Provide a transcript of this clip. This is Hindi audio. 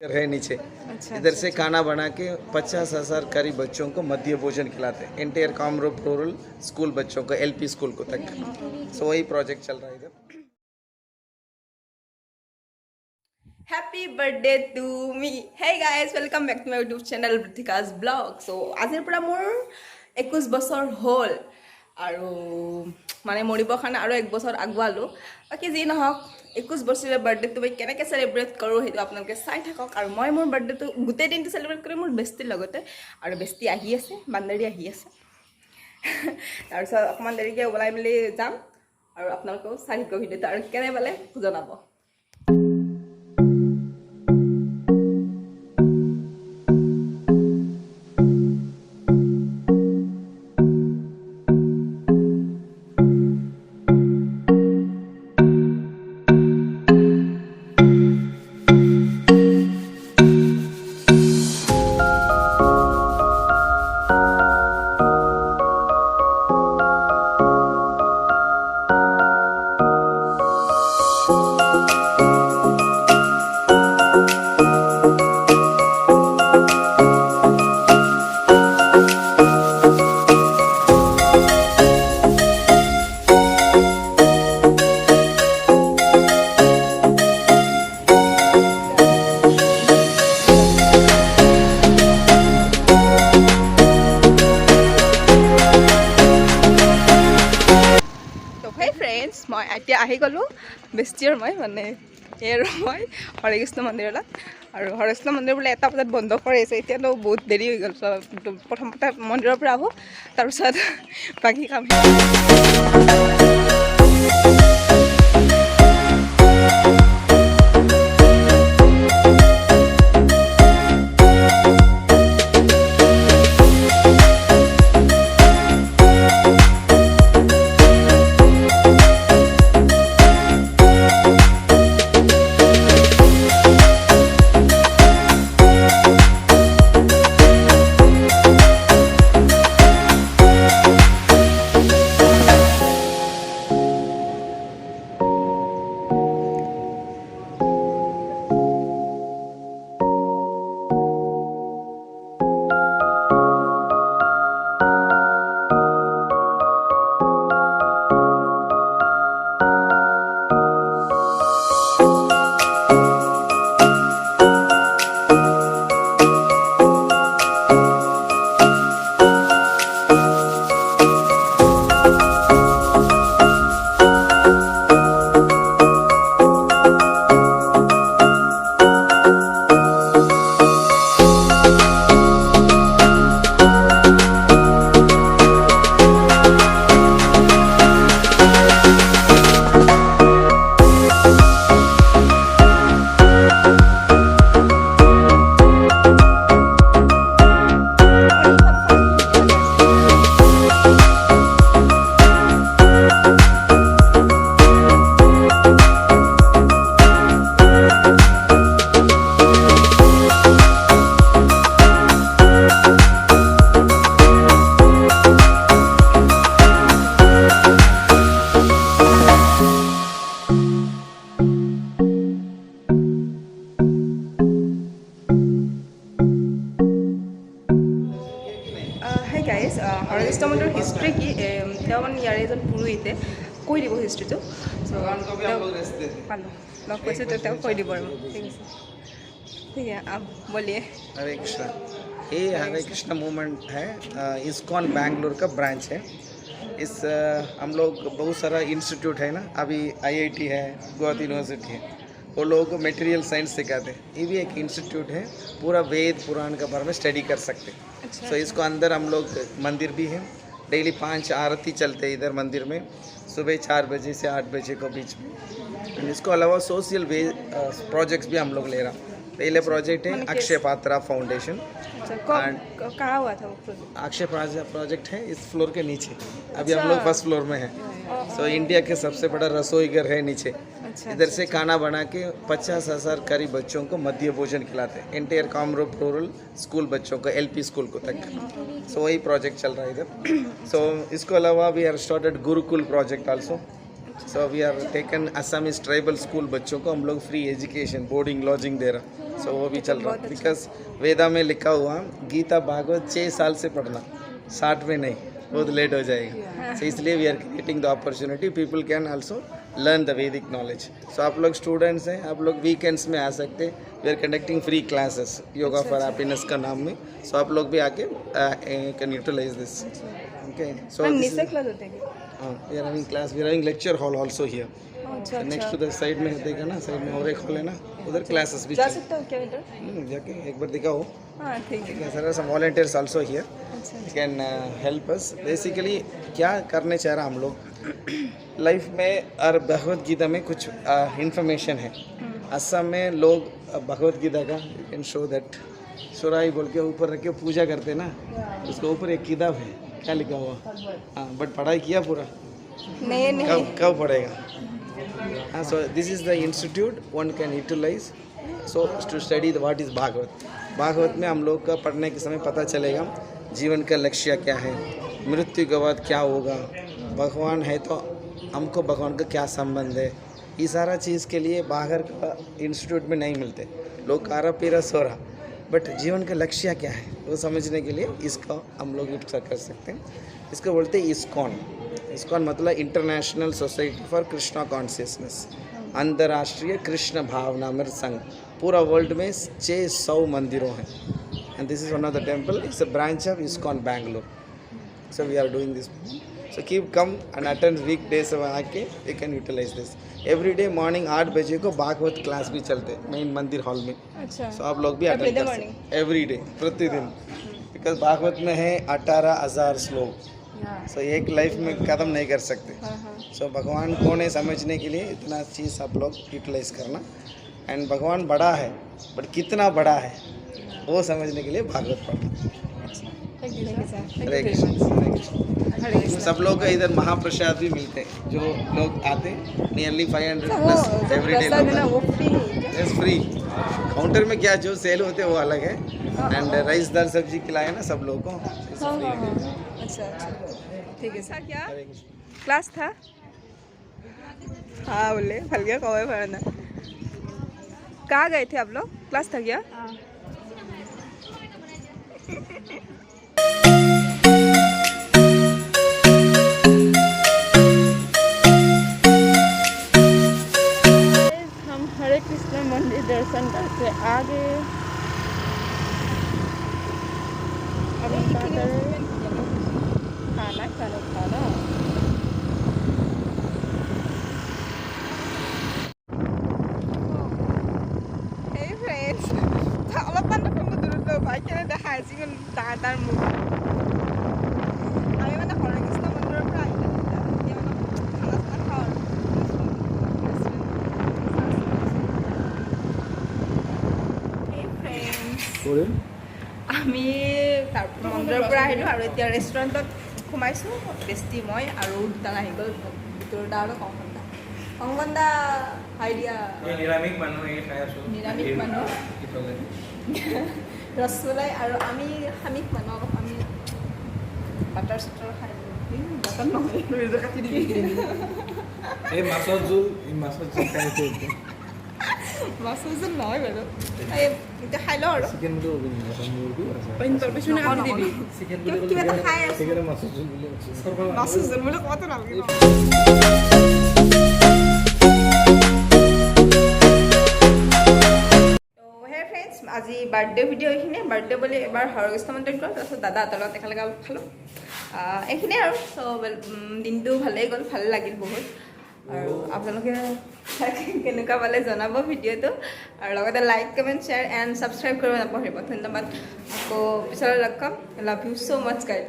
है नीचे। इधर से खाना बना के 50,000 करीब बच्चों को मध्य भोजन खिलाते हैं, एंटायर कामरूप रूरल स्कूल बच्चों को, एलपी स्कूल को तक। सो वही प्रोजेक्ट चल रहा है इधर। Happy birthday to me. Hey guys, welcome back to my YouTube channel Ritika's vlog. So आजिर পৰা মোৰ 21 বছৰ হ'ল আৰু মানে মৰিবৰ কাৰণে আৰু 1 বছৰ আগুৱালো। বাকী যি নহওক 21 বছৰীয়া বাৰ্থডেটো মই কেনেকৈ চেলিব্ৰেট কৰোঁ সেইটো আপোনালোকে চাই থাকক। আৰু মই মোৰ বাৰ্থডেটো গোটেই দিনটো চেলিব্ৰেট কৰি মোৰ বেষ্টিৰ লগতে, আৰু বেষ্টি আহি আছে, বান্দাৰী আহি আছে। তাৰপিছত অকণমান দেৰিকৈ ওলাই মেলি যাম আৰু আপোনালোকেও চাই থাকিব ভিডিঅ'টো আৰু কেনে পালে জনাব। মই এতিয়া আহি গ'লোঁ বেষ্টিৰ মই মানে এই মই হৰে কৃষ্ণ মন্দিৰলৈ। আৰু হৰে কৃষ্ণ মন্দিৰ বোলে 1টা বজাত বন্ধ কৰি আছে, এতিয়াতো বহুত দেৰি হৈ গ'ল। প্ৰথমতে মন্দিৰৰ পৰা আহোঁ, তাৰপিছত বাকী কাম। হৰে কৃষ্ণ মন্দিৰৰ হিষ্ট্ৰী কি, তেওঁ মানে ইয়াৰে এজন পুৰোহিতে কৈ দিব হিষ্ট্ৰীটো। পালোঁ লগ পাইছোঁ, তেওঁ কৈ দিব আৰু। ঠিক আছে, ঠিক আছে, आप बोलिए। हरे कृष्णा। ये हरे कृष्णा मूवमेंट है, इस्कॉन बैंगलोर का ब्रांच है। इस हम लोग बहुत सारा इंस्टीट्यूट है ना, अभी आईआईटी है, गुवाहाटी यूनिवर्सिटी है, वो लोगों को मटेरियल साइंस सिखाते हैं। ये भी एक इंस्टीट्यूट है, पूरा वेद पुराण के बारे में स्टडी कर सकते हैं। सो इसको अंदर हम लोग मंदिर भी है, डेली 5 आरती चलते हैं इधर मंदिर में, सुबह 4 बजे से 8 बजे को बीच में। इसको अलावा सोशल वे प्रोजेक्ट्स भी हम लोग ले रहा हूँ। पहले प्रोजेक्ट है अक्षय पात्रा फाउंडेशन। कहाँ हुआ था वो प्रोजेक्ट? अक्षय प्रोजेक्ट है इस फ्लोर के नीचे, अभी हम लोग फर्स्ट फ्लोर में हैं। सो इंडिया के सबसे बड़ा रसोई घर है नीचे। इधर से खाना बना के 50,000 करीब बच्चों को मध्य भोजन खिलाते हैं, एंटायर कामरूप रूरल स्कूल बच्चों को, एलपी स्कूल को तक। सो वही प्रोजेक्ट चल रहा है इधर। सो इसको अलावा we are started Gurukul project also. So we are taken Assamese tribal school बच्चों को हम लोग फ्री एजुकेशन बोर्डिंग लॉजिंग दे रहा. सो वो भी चल रहा है बिकॉज वेदा में लिखा हुआ गीता भागवत 6 साल से पढ़ना, 60 में नहीं, बहुत लेट हो जाएगा. सो इसलिए we are creating the opportunity people can also learn the Vedic knowledge. So आप लोग स्टूडेंट्स हैं, आप लोग वीकेंड्स में आ सकते. We are conducting free classes yoga for happiness का नाम में. सो आप लोग भी आके can utilise this. Okay so निश्चय क्लास होते हैं we are having class, we are having lecture hall also here. अच्छा नेक्स्ट टू द साइड में देगा ना, साइड में और एक हॉल है ना, उधर क्लासेस भी जा चल. सकते हो क्या इधर? जाके एक बार दिखाओ. हाँ ठीक है. Sir some volunteers also here अच्छा कैन हेल्प अस. बेसिकली क्या करने चाह रहा हम लोग लाइफ में और भगवत गीता में कुछ इंफॉर्मेशन है. असम में लोग भगवत गीता का यू कैन शो दैट सुराई बोल के ऊपर रख के पूजा करते हैं ना, उसके ऊपर एक किताब है, क्या लिखा हुआ? हाँ बट पढ़ाई किया पूरा? नहीं कब पढ़ेगा? हाँ so this is the institute one can utilise so to study what is Bhagavat. Bhagavat में हम लोग का पढ़ने के समय पता चलेगा जीवन का लक्ष्य क्या है, मृत्यु के बाद क्या होगा, भगवान है तो हमको भगवान का क्या संबंध है. ये सारा चीज़ के लिए बाहर का इंस्टीट्यूट में नहीं मिलते. लोग खारा पीरा सो रहा, बट जीवन का लक्ष्य क्या है वो समझने के लिए इसका हम लोग यूज कर सकते हैं. इसको बोलते हैं इस्कॉन. इस्कॉन मतलब international society for Krishna consciousness, अंतर्राष्ट्रीय कृष्ण भावनामृत संघ. पूरा वर्ल्ड में 600 मंदिरों हैं and this is one of the temple. It's a branch of ISKCON Bangalore. So we are doing this. So keep come and attend weekdays आके you can utilise this. Every day morning 8 बजे को भागवत क्लास भी चलते मेन मंदिर हॉल में. अच्छा सो आप लोग भी अटेंड कर सकते एवरी डे, प्रतिदिन. बिकॉज भागवत में है 18,000 श्लोक. सो एक लाइफ में ख़त्म नहीं कर सकते. सो भगवान कौन है समझने के लिए इतना चीज़ आप लोग यूटिलाइज करना. एंड भगवान बड़ा है बट कितना बड़ा है वो समझने के लिए भागवत पढ़ना. हरे कृष्ण. हरे कृष्ण. सब लोग का इधर महाप्रसाद भी मिलते हैं. जो लोग आते नियरली 500 प्लस एवरी डे लोग इट्स फ्री. काउंटर में क्या जो सेल होते हैं वो अलग है. एंड राइस दाल सब्जी खिलाए ना सब लोगों को. अच्छा ठीक है सर. क्या क्लास था? हाँ बोले फल गया कौवे फरना. कहाँ गए थे आप लोग? क्लास था क्या? हम हरे कृष्ण मंदिर दर्शन करके आ गए. अभी क्या कर रहे हैं? खाना. Hey friends, অলপমান ফোনটো দূৰত লৈ ভাই কেনে দেখাই আছে ইমান তাৰ মুখ. আমি মানে হৰে কৃষ্ণ মন্দিৰৰ পৰা আহিলোঁ এতিয়া মানে খানা খাওঁ আৰু. Hey friends, আমি তাৰ মন্দিৰৰ পৰা আহিলোঁ আৰু এতিয়া ৰেষ্টুৰেণ্টত সোমাইছোঁ. টেষ্টি মই আৰু দুটা আহি গ'ল ভিতৰত আৰু কংকনদা হাই দিয়া. নিৰামিষ মানুহ এই খাই আছোঁ. নিৰামিষ মানুহ ৰসমলাই আৰু আমি সামিক মানুহ অলপ আমি বাটাৰ চাটাৰ খাই বাটাৰ নহয় কাটি দিবি. এই মাছৰ জোল খাই মাছৰ জোল নহয় বাৰু. এই এতিয়া খাই লওঁ আৰু চিকেন বুলি পিছনে কাটি দিবি. কিবা এটা খাই আছোঁ. মাছৰ জোল বুলি মাছৰ জোল বুলি ক'বতো নালাগিব. আজি বাৰ্থডে ভিডিঅ' এইখিনিয়ে. বাৰ্থডে বুলি এবাৰ হৰকৃষ্ণ মন্দিৰত গ'ল, তাৰপিছত দাদাহঁতৰ লগত একেলগে খালোঁ. এইখিনিয়ে আৰু. চ' দিনটো ভালেই গ'ল, ভাল লাগিল বহুত. আৰু আপোনালোকে কেনেকুৱা পালে জনাব ভিডিঅ'টো. আৰু লগতে like comment share and subscribe কৰিব নাপাহৰিব. ধন্যবাদ. আকৌ পিছলৈ log palm. Love you so' much guide.